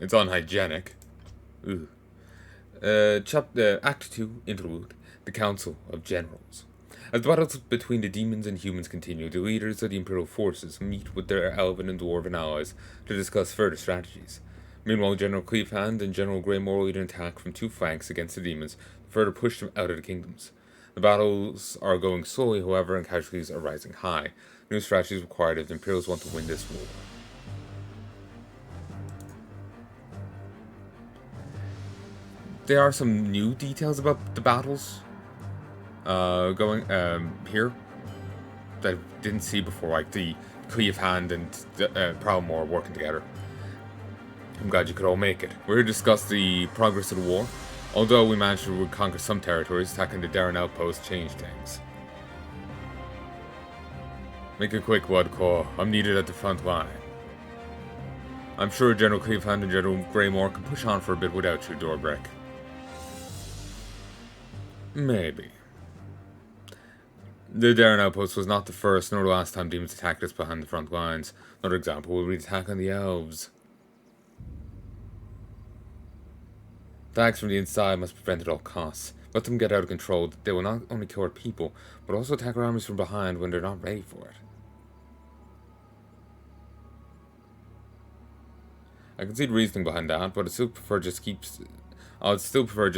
It's unhygienic. Ooh. Act 2, Interlude. The Council of Generals. As the battles between the demons and humans continue, the leaders of the Imperial forces meet with their elven and dwarven allies to discuss further strategies. Meanwhile, General Cleavehand and General Greymore lead an attack from two flanks against the demons to further push them out of the kingdoms. The battles are going slowly, however, and casualties are rising high. New strategies required if the Imperials want to win this war. There are some new details about the battles going here that I didn't see before, like the Cleavehand and Palnai working together. I'm glad you could all make it. We're here to discuss the progress of the war. Although we managed to reconquer some territories, attacking the Darren outpost changed things. Make a quick blood call. I'm needed at the front line. I'm sure General Cleavehand and General Greymore can push on for a bit without you, Dorbrick. Maybe. The Darren outpost was not the first nor the last time demons attacked us behind the front lines. Another example will be the attack on the elves. Attacks from the inside must be prevented at all costs. Let them get out of control. They will not only kill our people, but also attack our armies from behind when they're not ready for it. I can see the reasoning behind that, but I'd still prefer just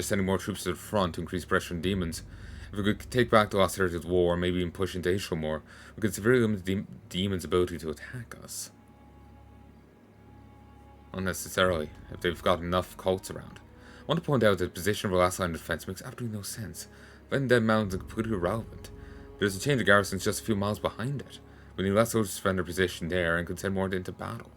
sending more troops to the front to increase pressure on demons. If we could take back the lost territories of the war, maybe even push into Israel more, we could severely limit the demons' ability to attack us. Unnecessarily, if they've got enough cults around. I want to point out that the position of our last line of defense makes absolutely no sense. Letting dead mountains is completely irrelevant. There's a change of garrisons just a few miles behind it. We need less soldiers to defend our position there and could send more into battle.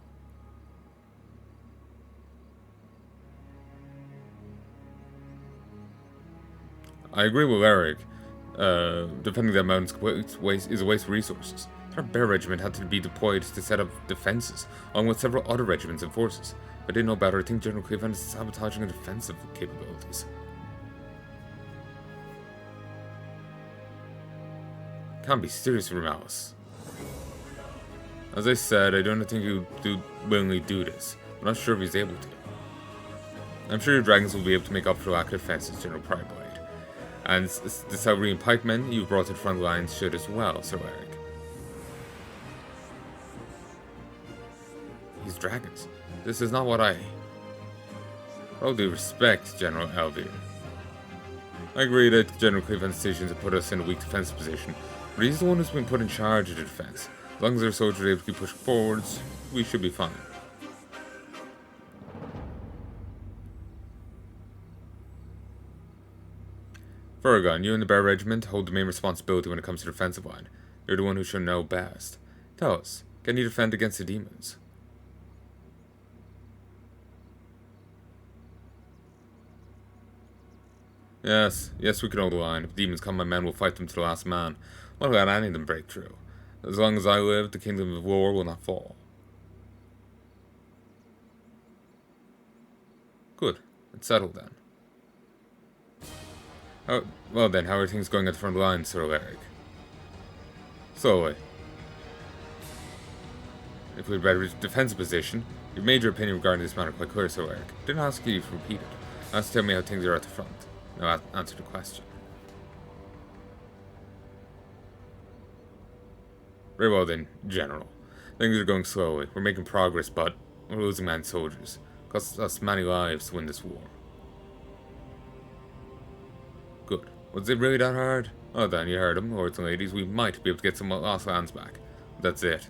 I agree with Eric. Defending that mountains is a waste of resources. Our bear regiment had to be deployed to set up defenses, along with several other regiments and forces. If I didn't know better, I think General Cleavehand is sabotaging our defensive capabilities. Can't be serious for Malice. As I said, I don't think he would willingly do this. I'm not sure if he's able to. I'm sure your dragons will be able to make up for lack of defenses, General Prideblade. And the Saurian pikemen you've brought to the front lines should as well, Sir Eric. These dragons. This is not what I... With all due respect, General Elvir. I agree that General Cleavehand's decision to put us in a weak defensive position, but he's the one who's been put in charge of the defense. As long as our soldiers are able to keep pushing forwards, we should be fine. Furgon, you and the Bear Regiment hold the main responsibility when it comes to the defensive line. You're the one who should know best. Tell us, can you defend against the demons? Yes, we can hold the line. If demons come, my men will fight them to the last man. Won't let any of them break through. As long as I live, the kingdom of war will not fall. Good. It's settled then. Well then, how are things going at the front line, Sir Alaric? Slowly. If we had better defensive position, you've made your opinion regarding this matter quite clear, Sir Alaric. Didn't ask you to repeat it. Ask to tell me how things are at the front. Now answer the question. Very well then, General. Things are going slowly. We're making progress, but we're losing many soldiers. It costs us many lives to win this war. Good. Was it really that hard? Oh then, you heard him, lords and ladies. We might be able to get some lost lands back. But that's it.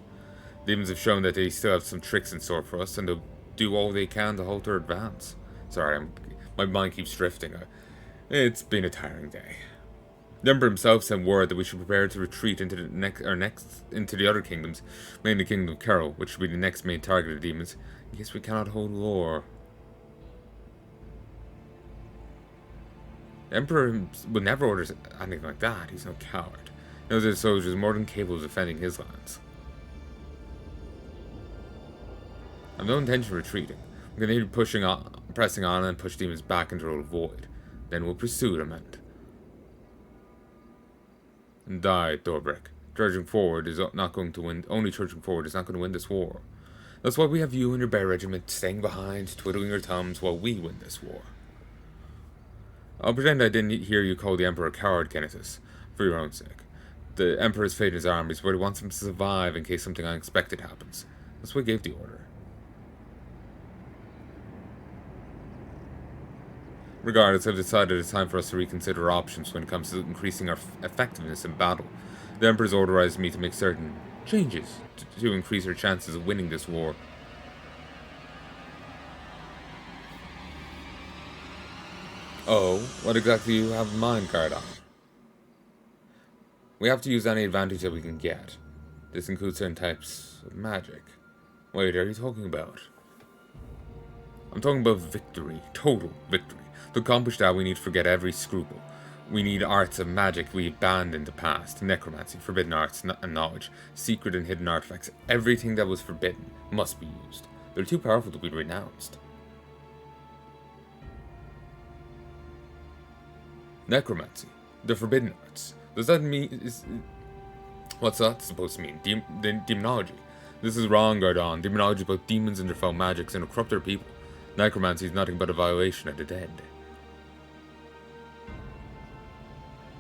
Demons have shown that they still have some tricks in store for us, and they'll do all they can to halt our advance. Sorry, my mind keeps drifting. It's been a tiring day. The Emperor himself sent word that we should prepare to retreat into the other kingdoms, mainly the Kingdom of Carol, which should be the next main target of demons, in case we cannot hold Lore. The Emperor would never order anything like that. He's no coward. He knows his soldiers are more than capable of defending his lands. I have no intention of retreating. I'm going to keep pressing on and push demons back into the void. Then we'll pursue them and die, Dorbrick. Charging forward is not going to win. Only charging forward is not going to win this war. That's why we have you and your bear regiment staying behind, twiddling your thumbs while we win this war. I'll pretend I didn't hear you call the Emperor a coward, Kennethus, for your own sake. The Emperor's fate in his armies, but he wants them to survive in case something unexpected happens. That's why he gave the order. Regardless, I've decided it's time for us to reconsider options when it comes to increasing our effectiveness in battle. The Emperor's authorized me to make certain changes to increase our chances of winning this war. Oh, what exactly do you have in mind, Cardon? We have to use any advantage that we can get. This includes certain types of magic. Wait, are you talking about? I'm talking about victory. Total victory. To accomplish that, we need to forget every scruple. We need arts of magic we banned in the past. Necromancy, forbidden arts and knowledge, secret and hidden artifacts. Everything that was forbidden must be used. They're too powerful to be renounced. Necromancy. The forbidden arts. Does that mean... What's that supposed to mean? Demonology. This is wrong, Gardon. Demonology is about demons and their foul magics and to corrupt their people. Necromancy is nothing but a violation of the dead.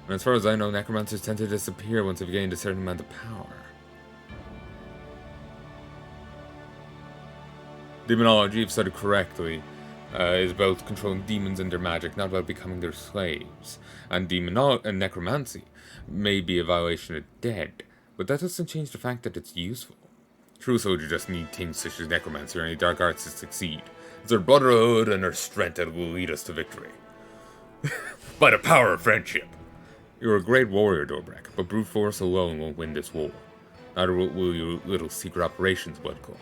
And as far as I know, necromancers tend to disappear once they've gained a certain amount of power. Demonology, if studied correctly, is about controlling demons and their magic, not about becoming their slaves. And necromancy may be a violation of the dead, but that doesn't change the fact that it's useful. True soldiers just need things such as necromancy or any dark arts to succeed. It's our brotherhood and our strength that will lead us to victory. By the power of friendship. You're a great warrior, Dobrak, but brute force alone won't win this war. Neither will your little secret operations, Bloodclaw.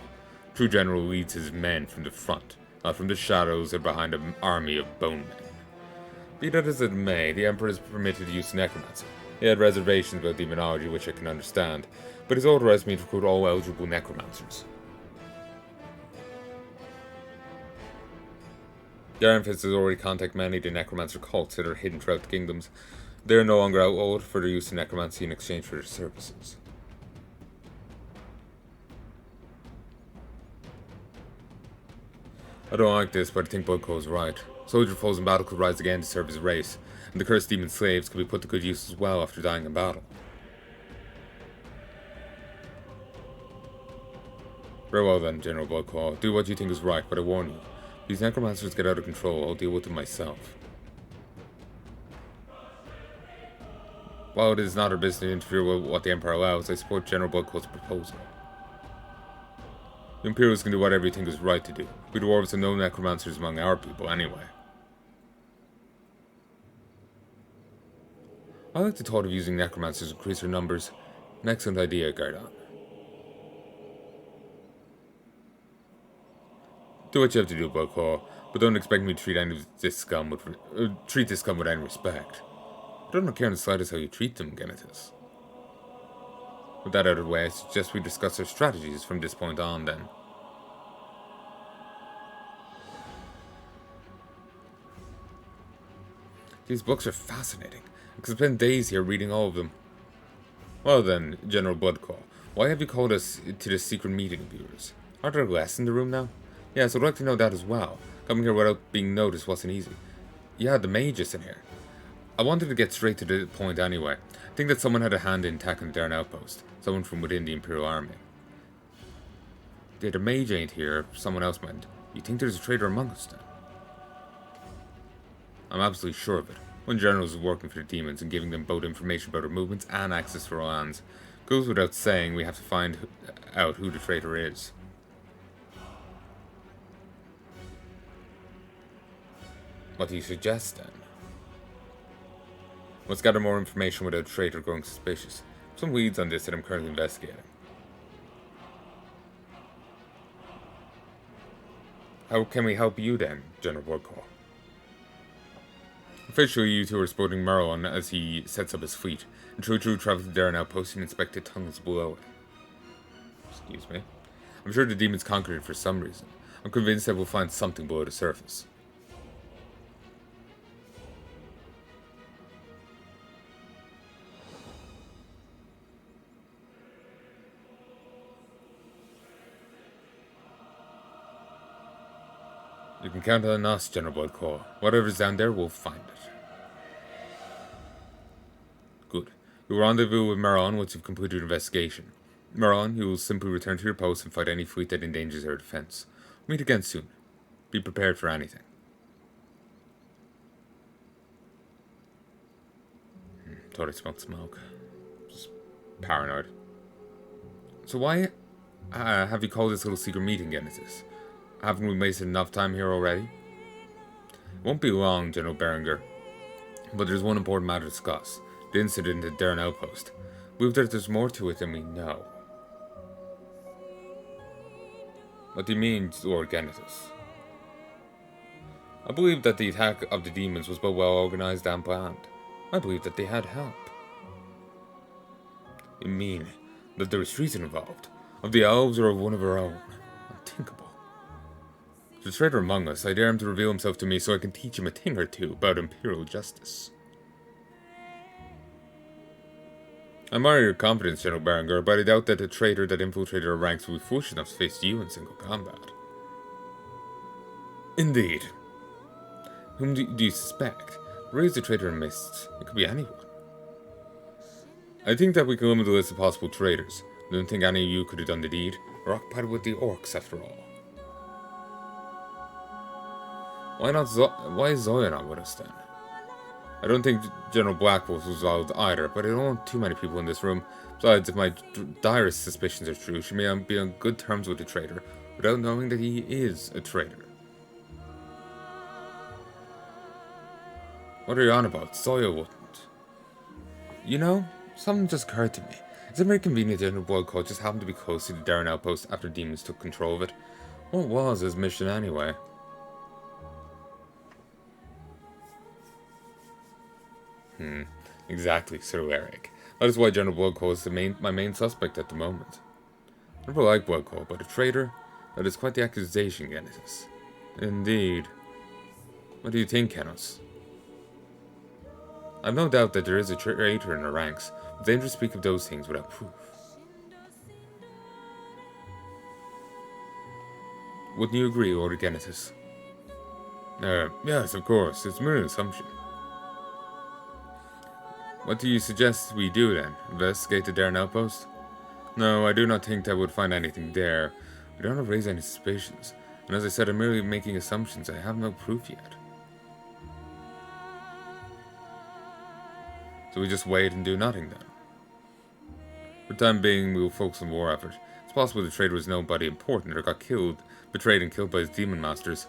True general leads his men from the front, not from the shadows or behind an army of bone men. Be that as it may, the Emperor is permitted to use necromancy. He had reservations about demonology, which I can understand, but he's authorized me to recruit all eligible necromancers. The Iron Fist has already contacted many of the necromancer cults that are hidden throughout the kingdoms. They are no longer outlawed for their use of necromancy in exchange for their services. I don't like this, but I think Bloodclaw is right. Soldier foes in battle could rise again to serve his race, and the cursed demon slaves could be put to good use as well after dying in battle. Very well then, General Bloodclaw. Do what you think is right, but I warn you. If these necromancers get out of control, I'll deal with them myself. While it is not our business to interfere with what the Empire allows, I support General Bloodclaw's proposal. The Imperials can do whatever you think is right to do. We dwarves have no necromancers among our people, anyway. I like the thought of using necromancers to increase our numbers. An excellent idea, Gardon. Do what you have to do, Bloodclaw, but don't expect me to treat this scum with any respect. I don't care in the slightest how you treat them, Genethus. With that out of the way, I suggest we discuss our strategies from this point on, then. These books are fascinating. I could spend days here reading all of them. Well then, General Bloodclaw, why have you called us to this secret meeting of yours? Aren't there less in the room now? Yes, I'd like to know that as well. Coming here without being noticed wasn't easy. You had the mages in here. I wanted to get straight to the point anyway. I think that someone had a hand in attacking the Darn outpost. Someone from within the Imperial Army. The mage ain't here, someone else might. You think there's a traitor among us then? I'm absolutely sure of it. One general is working for the demons and giving them both information about our movements and access to our lands. Goes without saying, we have to find out who the traitor is. What do you suggest then? Must gather more information without a traitor growing suspicious. Some weeds on this that I'm currently investigating. How can we help you then, General Bloodclaw? Officially, you two are supporting Merlin as he sets up his fleet, and True travels to Darren outpost and inspect the tunnels below it. Excuse me. I'm sure the demons conquered it for some reason. I'm convinced that we'll find something below the surface. You can count on us, General Bloodclaw. Whatever's down there, we'll find it. Good. You'll rendezvous with Maron once you've completed your investigation. Maron, you will simply return to your post and fight any fleet that endangers our defense. We'll meet again soon. Be prepared for anything. Thought I smelled smoke. Just paranoid. So why have you called this little secret meeting, Genesis? Haven't we wasted enough time here already? It won't be long, General Berenger. But there's one important matter to discuss. The incident at Darren Outpost. I believe that there's more to it than we know. What do you mean, Lord Genesis? I believe that the attack of the demons was both well organized and planned. I believe that they had help. You mean that there was treason involved? Of the elves or of one of our own? Unthinkable. The traitor among us, I dare him to reveal himself to me so I can teach him a thing or two about imperial justice. I admire your confidence, General Berenger, but I doubt that the traitor that infiltrated our ranks will be foolish enough to face you in single combat. Indeed. Whom do you suspect? Raise the traitor in mists. It could be anyone. I think that we can limit the list of possible traitors. I don't think any of you could have done the deed. We're occupied with the orcs, after all. Why is Zoya not with us, then? I don't think General Blackwolf was involved either, but I don't want too many people in this room. Besides, if my direst suspicions are true, she may be on good terms with the traitor, without knowing that he is a traitor. What are you on about? Zoya wouldn't. You know, something just occurred to me. It's very convenient that General Bloodclaw just happened to be close to the Darren Outpost after demons took control of it. What was his mission anyway? Exactly, Sir Eric. That is why General Bloodclaw is my main suspect at the moment. I never liked Bloodclaw, but a traitor? That is quite the accusation, Genesis. Indeed. What do you think, Kenos? I have no doubt that there is a traitor in our ranks, but it's dangerous to speak of those things without proof. Wouldn't you agree, Lord Genesis? Yes, of course. It's merely an assumption. What do you suggest we do then? Investigate the Darren Outpost? No, I do not think that we'd find anything there. We don't have to raise any suspicions. And as I said, I'm merely making assumptions. I have no proof yet. So we just wait and do nothing then? For the time being, we will focus on war effort. It's possible the traitor was nobody important or got betrayed and killed by his demon masters.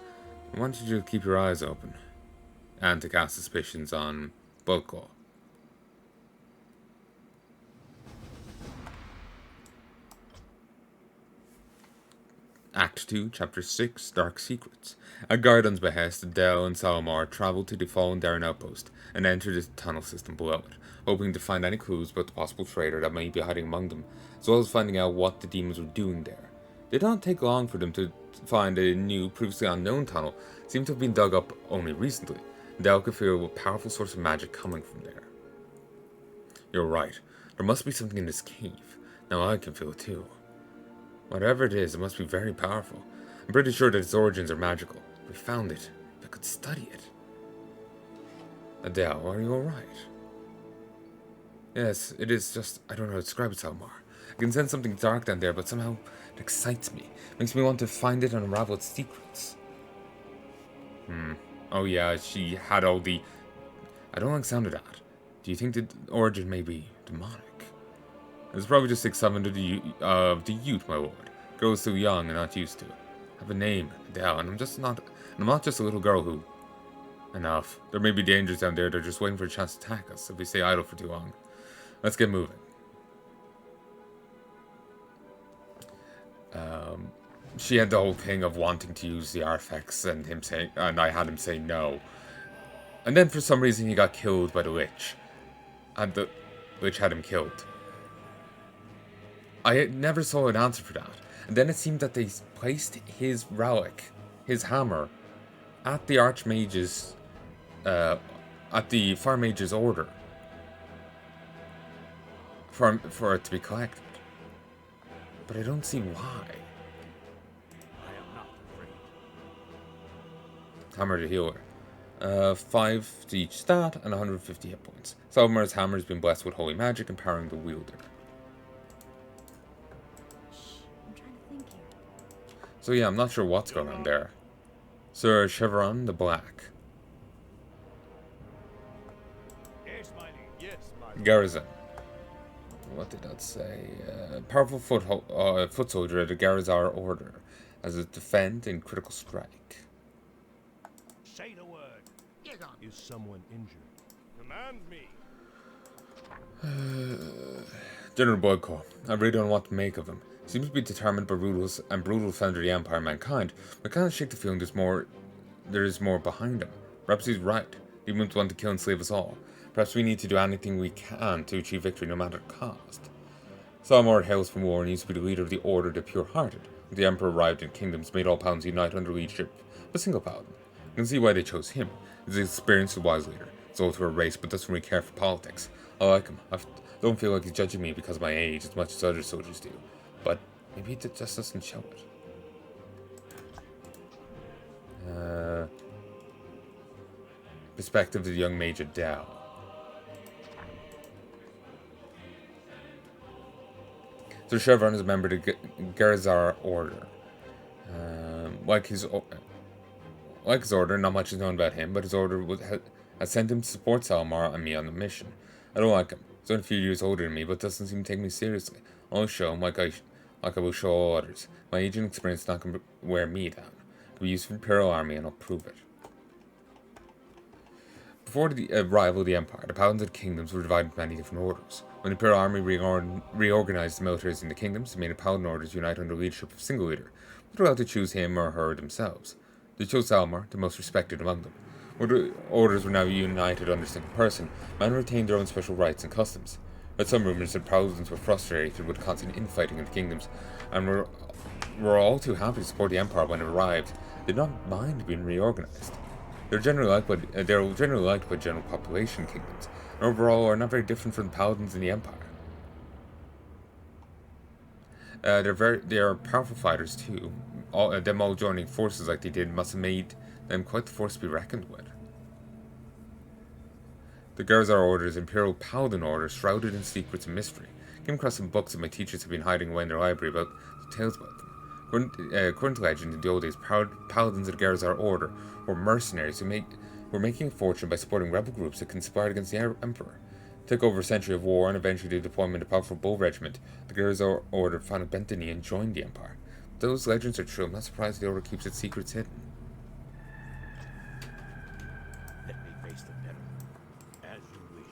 I want you to keep your eyes open. And to cast suspicions on Bloodclaw. Act 2, Chapter 6, Dark Secrets. At Gardon's behest, Adele and Salomar traveled to the fallen Darren Outpost and entered the tunnel system below it, hoping to find any clues about the possible traitor that might be hiding among them, as well as finding out what the demons were doing there. It did not take long for them to find a new, previously unknown tunnel. It seemed to have been dug up only recently. Adele could feel a powerful source of magic coming from there. You're right. There must be something in this cave. Now I can feel it too. Whatever it is, it must be very powerful. I'm pretty sure that its origins are magical. If we found it, I could study it. Adele, are you alright? Yes, it is just, I don't know how to describe it, Salmar. I can sense something dark down there, but somehow it excites me. Makes me want to find it and unravel its secrets. Oh yeah, she had all the... I don't like the sound of that. Do you think the origin may be demonic? It's probably just 6-7 of the youth, my lord. Girl is still young and not used to it. I have a name, Adele, and I'm not just a little girl who... Enough. There may be dangers down there. They're just waiting for a chance to attack us if we stay idle for too long. Let's get moving. She had the whole thing of wanting to use the artifacts and I had him say no. And then for some reason he got killed by the Lich. And the Lich had him killed. I never saw an answer for that. And then it seemed that they placed his relic, his hammer, at the Archmage's, at the Fire Mage's order. For it to be collected. But I don't see why. hammer the healer. 5 to each stat and 150 hit points. Salmar's hammer has been blessed with holy magic, empowering the wielder. I'm trying to think here. So yeah, I'm not sure what's going on there. Sir Chevron the Black. Yes, my lord. Yes, my lord. Garrison. What did that say? Powerful foot soldier at the Garazar Order. As a defend in critical strike. Say the word. Is someone injured? Command me. General Boyko. I really don't know what to make of him. Seems to be determined by brutal defender of the Empire and mankind, but I can't shake the feeling there is more behind him. Perhaps he's right. He wouldn't want to kill and slave us all. Perhaps we need to do anything we can to achieve victory, no matter the cost. Salmor hails from war and used to be the leader of the Order of the Pure-Hearted. When the Emperor arrived in kingdoms, made all Paladins unite under leadership of a single Paladin. You can see why they chose him. He's an experienced and wise leader. He's old to a race, but doesn't really care for politics. I like him. I don't feel like he's judging me because of my age as much as other soldiers do. But maybe he just doesn't show it. Perspective of the young Mage Adele. So Chevron is a member of the Garazar Order. Like his order, not much is known about him, but his order has sent him to support Salmar and me on the mission. I don't like him. He's only a few years older than me, but doesn't seem to take me seriously. I'll show him like I will show all others. My age and experience not going to wear me down. It'll be used for the Imperial Army, and I'll prove it. Before the arrival of the Empire, the Paladins of the Kingdoms were divided into many different orders. When the Imperial Army reorganized the militaries in the Kingdoms, they made the Paladin orders unite under the leadership of a single leader, but were allowed to choose him or her themselves. They chose Salmar, the most respected among them. Where the orders were now united under a single person, men retained their own special rights and customs. But some rumors that Paladins were frustrated with constant infighting in the Kingdoms, and were all too happy to support the Empire when it arrived. They did not mind being reorganized. They're generally liked by general population kingdoms, and overall are not very different from the Paladins in the Empire. They are powerful fighters too. Them all joining forces like they did must have made them quite the force to be reckoned with. The Garazar Order is Imperial Paladin Order, shrouded in secrets and mystery. I came across some books that my teachers have been hiding away in their library about tales about them. According to legend, in the old days, Paladins of the Garazar Order were mercenaries who were making a fortune by supporting rebel groups that conspired against the Emperor. It took over a century of war and eventually the deployment of a powerful bull regiment. The Garazar Order finally bent the knee and joined the Empire. If those legends are true, I'm not surprised the Order keeps its secrets hidden. Let me face the devil, as you wish.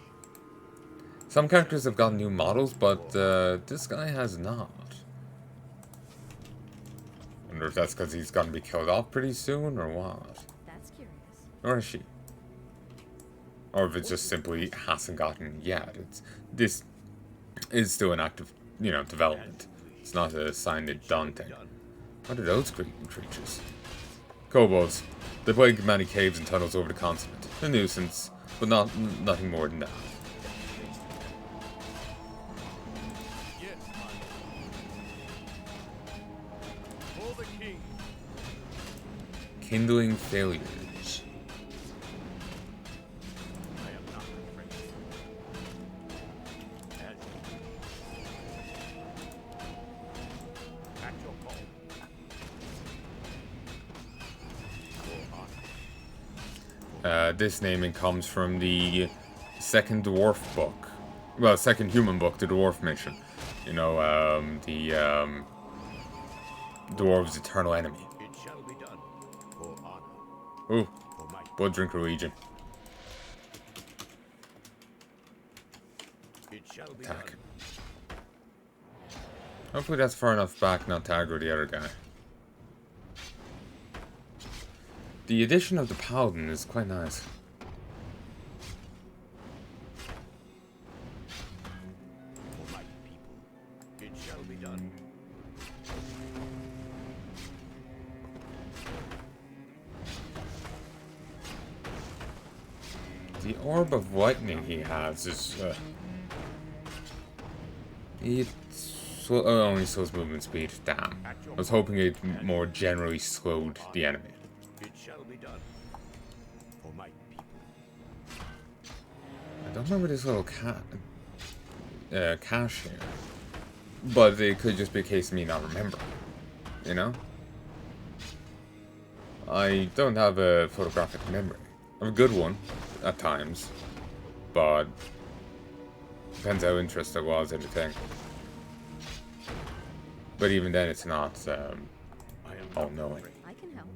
Some characters have gotten new models, but this guy has not. I wonder if that's because he's going to be killed off pretty soon, or what? That's curious. Or is she? Or if it just simply hasn't gotten yet. This is still an active, development. It's not a signed and done thing. What are those creatures? Kobolds. They plague many caves and tunnels over the continent. A nuisance, but nothing more than that. Kindling failures. I am not afraid. At your call. This naming comes from the second dwarf book. Well, second human book, the dwarf mission. The dwarves' eternal enemy. It shall be done. For honor. Ooh, For might. Blood Drinker Legion. It shall be Attack. done. Hopefully that's far enough back not to aggro the other guy. The addition of the Paladin is quite nice. For my people. It shall be done. The orb of lightning he has is it only slows movement speed. Damn. I was hoping it more generally slowed the enemy. It shall be done. For my people. I don't remember this little cache here. But it could just be a case of me not remembering. You know? I don't have a photographic memory. I have a good one, at times. But depends how interested I was in the thing. But even then, it's not all-knowing. I can help.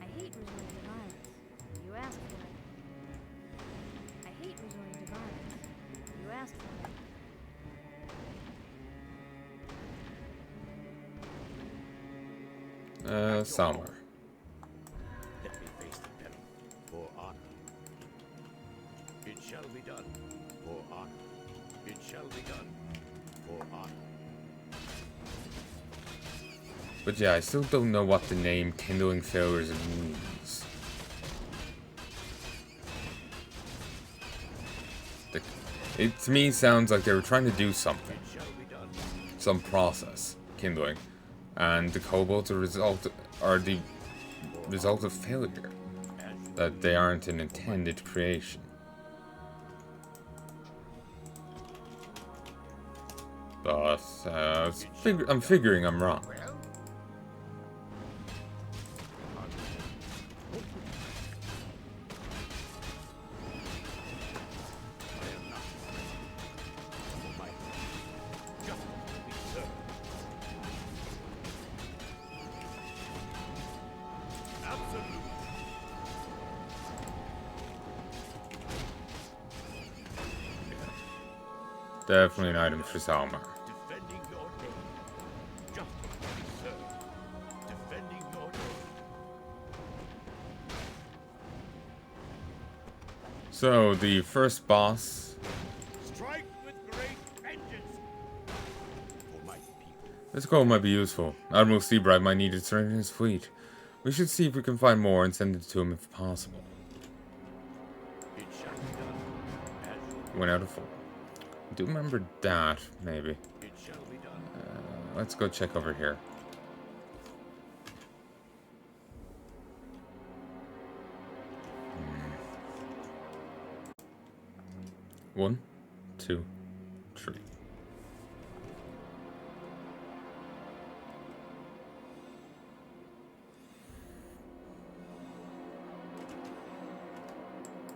I hate resorting to violence. You asked for it. I hate resorting to violence. You asked for it. Somewhere. Let me face the peril for honor. It shall be done for honor. It shall be done for honor. But yeah, I still don't know what the name Kindling Failures means. It to me sounds like they were trying to do something. It shall be done. Some process, kindling. And the kobolds are the result of failure. That they aren't an intended creation. But I'm figuring I'm wrong. Definitely an item for Salmar. Defending your name. Justice be served. Defending your name. So the first boss. Strike with great vengeance. For my people. This goal might be useful. Admiral Seabright might need to strengthen his fleet. We should see if we can find more and send it to him if possible. It shall be done. As you Went out of 4. I do remember that, maybe. It shall be done. Let's go check over here. One, 2, 3.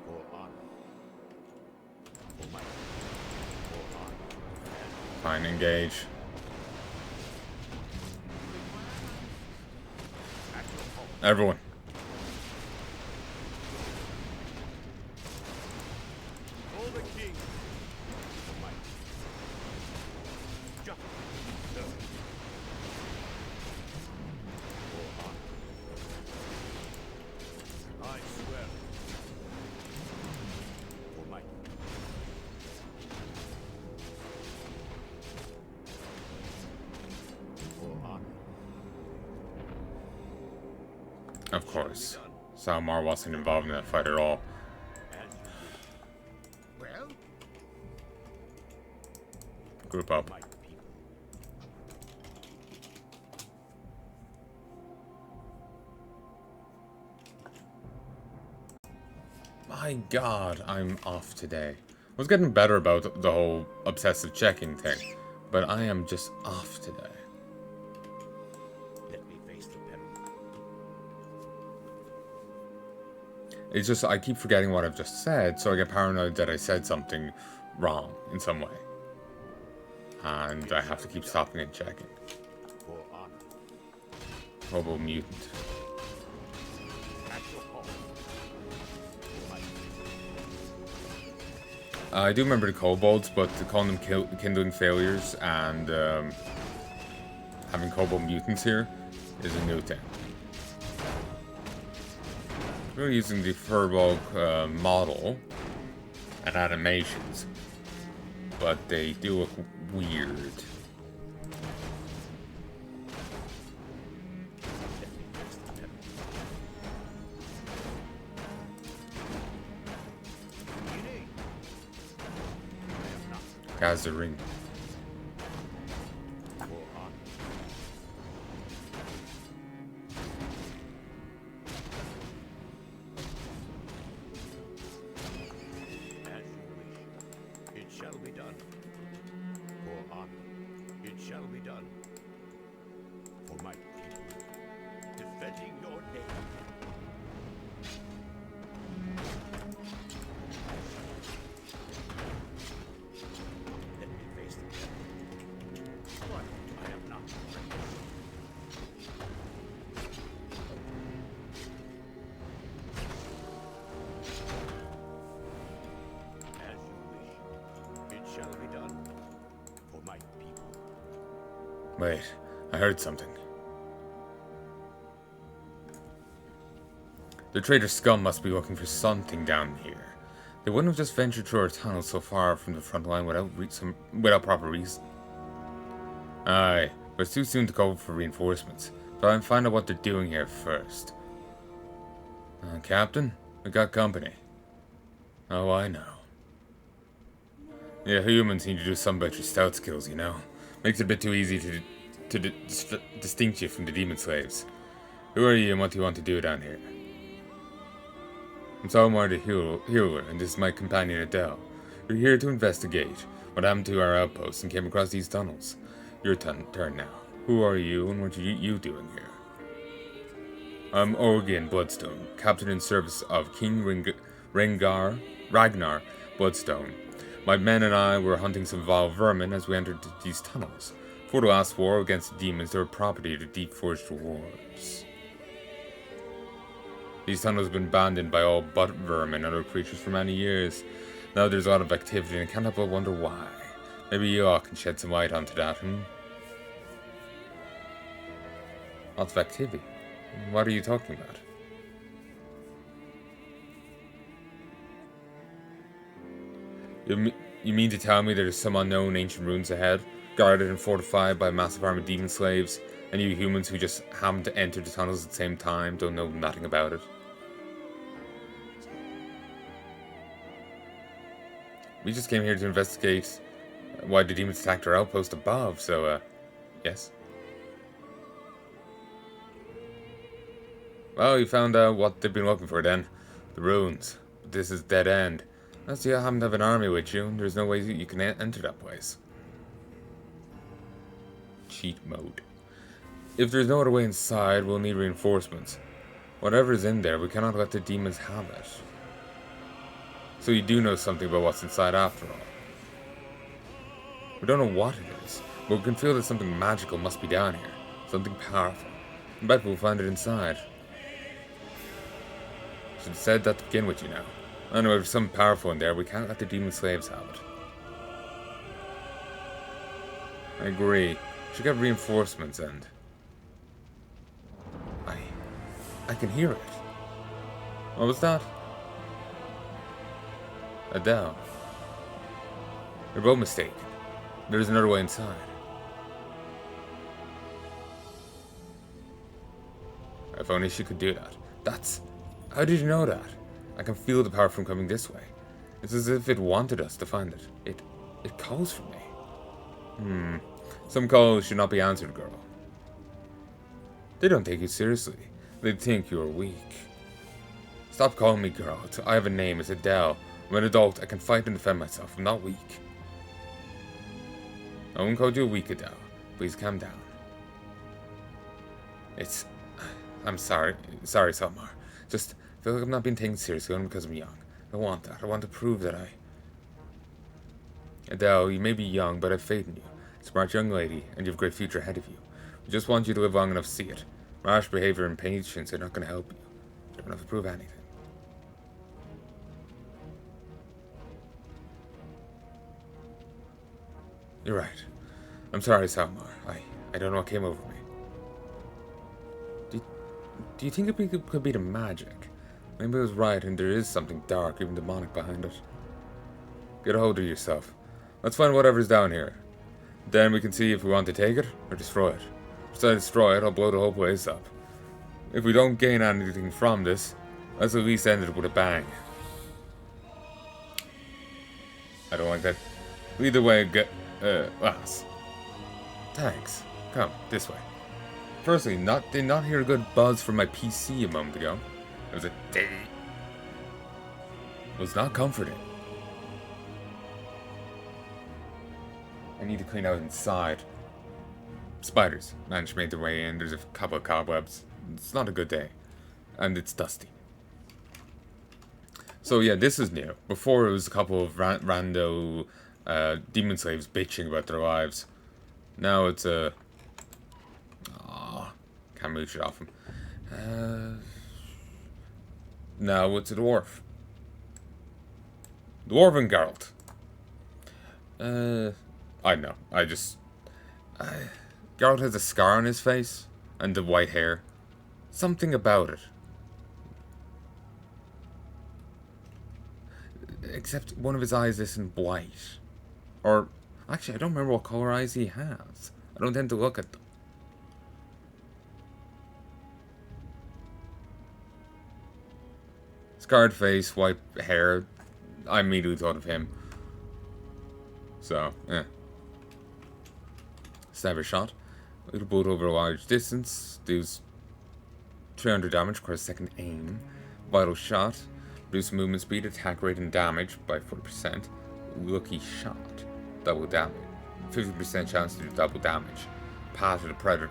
For honor. For my for honor. Fine, engage. At your home. Everyone. For the king. For my justice be served. For honor. I swear. For my for honor. Of course. Salmar wasn't involved in that fight at all. As you Well, Group up. my people. My god, I'm off today. I was getting better about the whole obsessive checking thing, but I am just off today. Let me face the peril. It's just, I keep forgetting what I've just said, so I get paranoid that I said something wrong in some way. And I have to keep stopping and checking. For honor. Hobo mutant. At your home. For my I do remember the kobolds, but calling them kindling failures and having kobold mutants here is a new thing. We're using the Furbolg model and animations, but they do look weird. Gazarin. for honor. be done. For honor, it shall be done. For my people, defending your name. Let me face the devil. What? I am not afraid. As you wish, it shall be done. For my people. Wait, I heard something. The traitor scum must be looking for something down here. They wouldn't have just ventured through our tunnel so far from the front line without proper reason. Aye, but it's too soon to call for reinforcements. But I'll find out what they're doing here first. Captain, we got company. Oh, I know. Yeah, humans need to do some better stealth skills, you know. Makes it a bit too easy to distinct you from the demon slaves. Who are you and what do you want to do down here? I'm Salmar the Healer, and this is my companion Adele. We're here to investigate what happened to our outposts and came across these tunnels. Your turn now. Who are you and what are you doing here? I'm Arkain Bloodstone, captain in service of King Ragnar Bloodstone. My men and I were hunting some vile vermin as we entered these tunnels. For the last war against the demons, they were property of the deep-forged wards. These tunnels have been abandoned by all but vermin and other creatures for many years. Now there's a lot of activity and I can't help but wonder why. Maybe you all can shed some light onto that, Lots of activity? What are you talking about? You mean to tell me there's some unknown ancient ruins ahead, guarded and fortified by a massive army of demon slaves, and you humans who just happened to enter the tunnels at the same time don't know nothing about it? We just came here to investigate why the demons attacked our outpost above, so, yes? Well, you found out what they've been looking for then. The ruins. But this is dead end. Unless you happen to have an army with you, there's no way you can enter that place. Cheat mode. If there's no other way inside, we'll need reinforcements. Whatever's in there, we cannot let the demons have it. So you do know something about what's inside after all. We don't know what it is, but we can feel that something magical must be down here. Something powerful. I bet we'll find it inside. Should have said that to begin with, you know. I know if there's something powerful in there, we can't let the demon slaves have it. I agree. We should get reinforcements and... I can hear it. What was that? Adele. You're both mistaken. There's another way inside. If only she could do that. That's... How did you know that? I can feel the power from coming this way. It's as if it wanted us to find it. It calls for me. Some calls should not be answered, girl. They don't take you seriously. They think you are weak. Stop calling me girl. I have a name. It's Adele. I'm an adult. I can fight and defend myself. I'm not weak. I won't call you weak, Adele. Please calm down. I'm sorry. Sorry, Salmar. Just feel like I'm not being taken seriously only because I'm young. I want that. I want to prove that Adele, you may be young, but I have faith in you. Smart young lady, and you have a great future ahead of you. We just want you to live long enough to see it. Rash behavior and patience are not going to help you. You don't have to prove anything. You're right. I'm sorry, Salmar. I don't know what came over me. Do you think it could be the magic? Maybe I was right and there is something dark, even demonic behind it. Get a hold of yourself. Let's find whatever's down here. Then we can see if we want to take it or destroy it. If I destroy it, I'll blow the whole place up. If we don't gain anything from this, let's at least end it with a bang. I don't like that. Either way, lass. Thanks. Come, this way. Firstly, did not hear a good buzz from my PC a moment ago. It was a day. It was not comforting. I need to clean out inside. Spiders managed to make their way in. There's a couple of cobwebs. It's not a good day. And it's dusty. So yeah, this is new. Before it was a couple of rando demon slaves bitching about their lives. Now it's a... can't move shit off him. Now it's a dwarf. Dwarven Geralt. I know. Geralt has a scar on his face. And the white hair. Something about it. Except one of his eyes isn't white. Or, actually, I don't remember what color eyes he has. I don't tend to look at them. Scarred face, white hair. I immediately thought of him. So, Stabber shot. A little bullet over a large distance. Deals 300 damage, requires second aim. Vital shot. Reduce movement speed, attack rate, and damage by 40%. Lucky shot. Double damage. 50% chance to do double damage. Path of the Predator.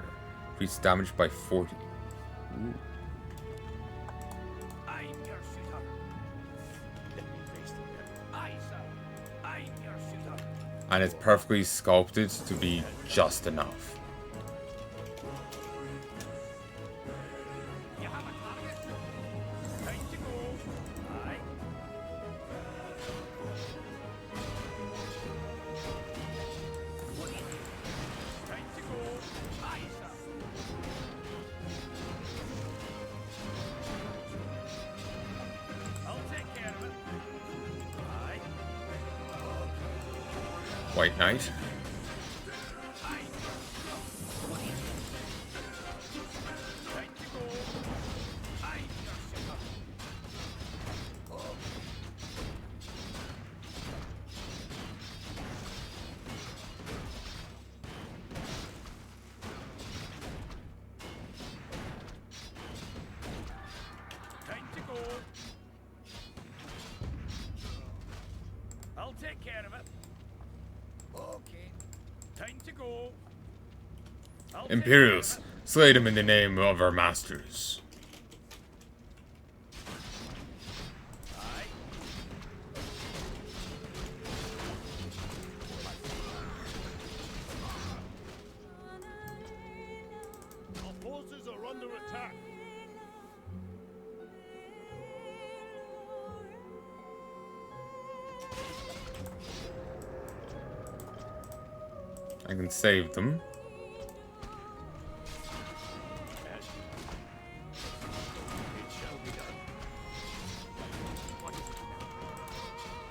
Increase damage by 40. Ooh. I'm your shooter. Let me face the devil. Aye, sir. I'm your shooter. And it's perfectly sculpted to be just enough. You have a target. Time to go. Aye. Time to go. Aye, sir. I'll take care of it. Aye. White Knight. Aye. Time to go. Aye, your shooter. Time to go. I'll take care of it. Okay. Time to go. I'll take Imperials, care of it. slay them in the name of our masters. Aye. Our forces are under attack. I can save them. Yes. It shall be done. What is it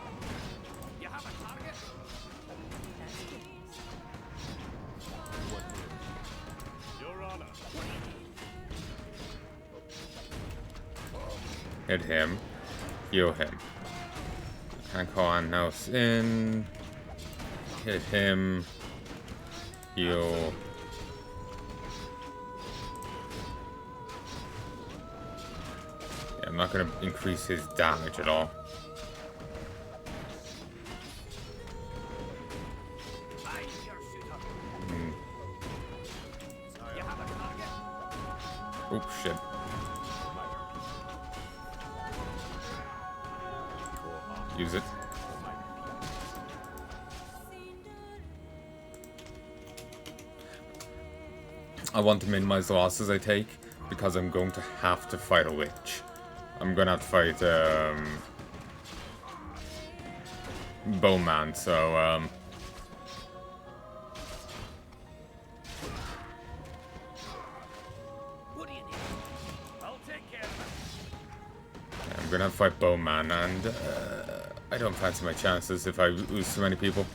now? You have a target? Your Honor. Hit him. Heal him. Can't call on house in. Hit him. Heal. Yeah, I'm not gonna increase his damage at all. I'm your shooter. You have a target? Oops, shit. Use it. I want to minimize the losses I take because I'm going to have to fight a witch. I'm gonna have to fight Bowman, so What do you need? I'll take care of it. I'm gonna have to fight Bowman, and I don't fancy my chances if I lose too many people.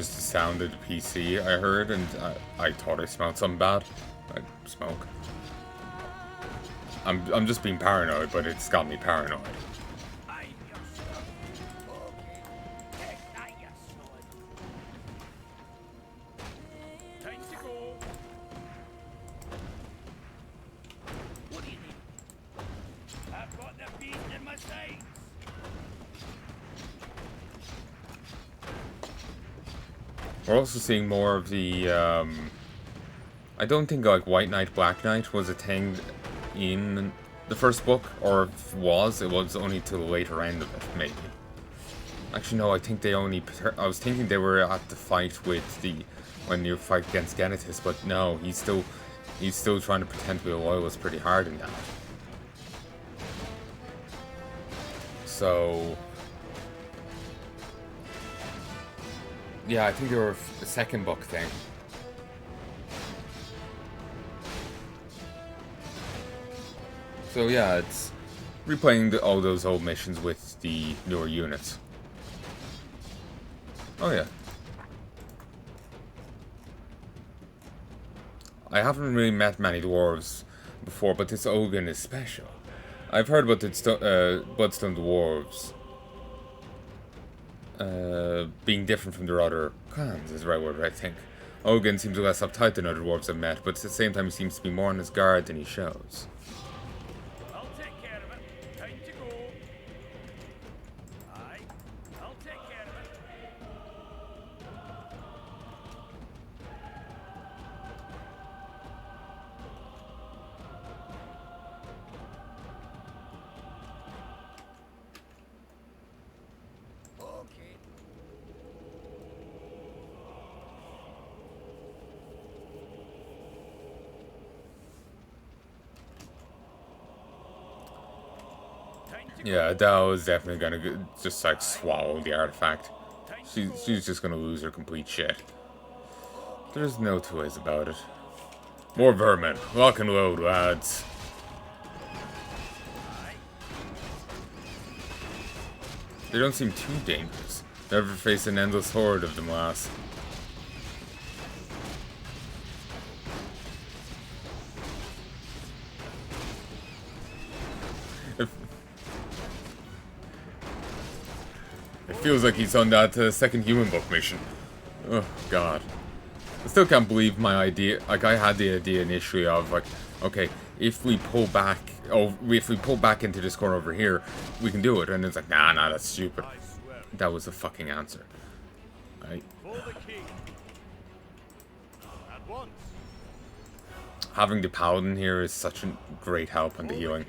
just the sound of the PC I heard, and I thought I smelled something bad. Like smoke. I'm just being paranoid, but it's got me paranoid. We're also seeing more of the, I don't think like White Knight, Black Knight was a thing in the first book, or if it was only to the later end of it, maybe. Actually, no, I think they only, I was thinking they were at the fight with when you fight against Genetis, but no, he's still trying to pretend to be a loyalist pretty hard in that. So... yeah, I think they were a second book thing. So yeah, it's replaying all those old missions with the newer units. Oh yeah. I haven't really met many dwarves before, but this Ogun is special. I've heard about the Bloodstone dwarves being different from their other clans is the right word, I think. Ogun seems less uptight than other dwarves I've met, but at the same time he seems to be more on his guard than he shows. I'll take care of it. Time to go. Aye, I'll take care of it. Okay. Yeah, Dao is definitely gonna just like swallow the artifact. She's just gonna lose her complete shit. There's no two ways about it. More vermin. Lock and load, lads. They don't seem too dangerous. Never face an endless horde of them, lass. It feels like he's on that second human book mission. Oh, God. I still can't believe my idea. Like, I had the idea initially of, like, okay, if we pull back into this corner over here, we can do it. And it's like, nah, that's stupid. That was the fucking answer. Right? Having the paladin here is such a great help on the healing.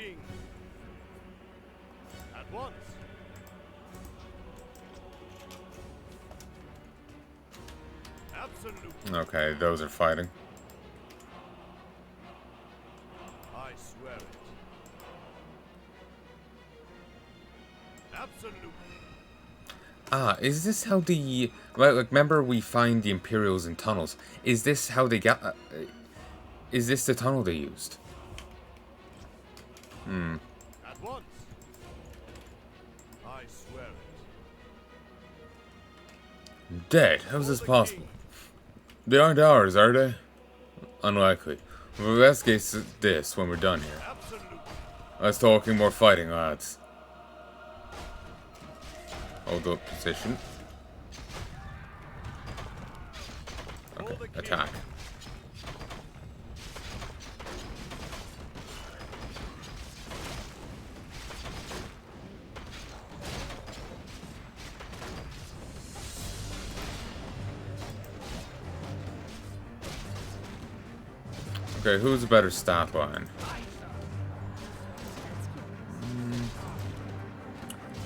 Okay, those are fighting. I swear it. Absolutely. Ah, is this how the... Well, like, remember we find the Imperials in tunnels. Is this how they got... is this the tunnel they used? At once. I swear it. Dead? How is this possible? They aren't ours, are they? Unlikely. We'll investigate this when we're done here. Absolutely. Less talking, more fighting, lads. Hold up position. Okay, attack. Okay, who's a better stat line?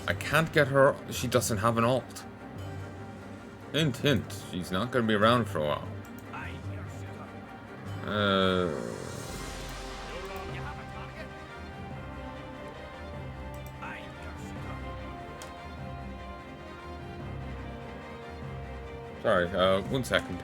I can't get her. She doesn't have an alt. Hint, hint. She's not going to be around for a while. Sorry, 1 second.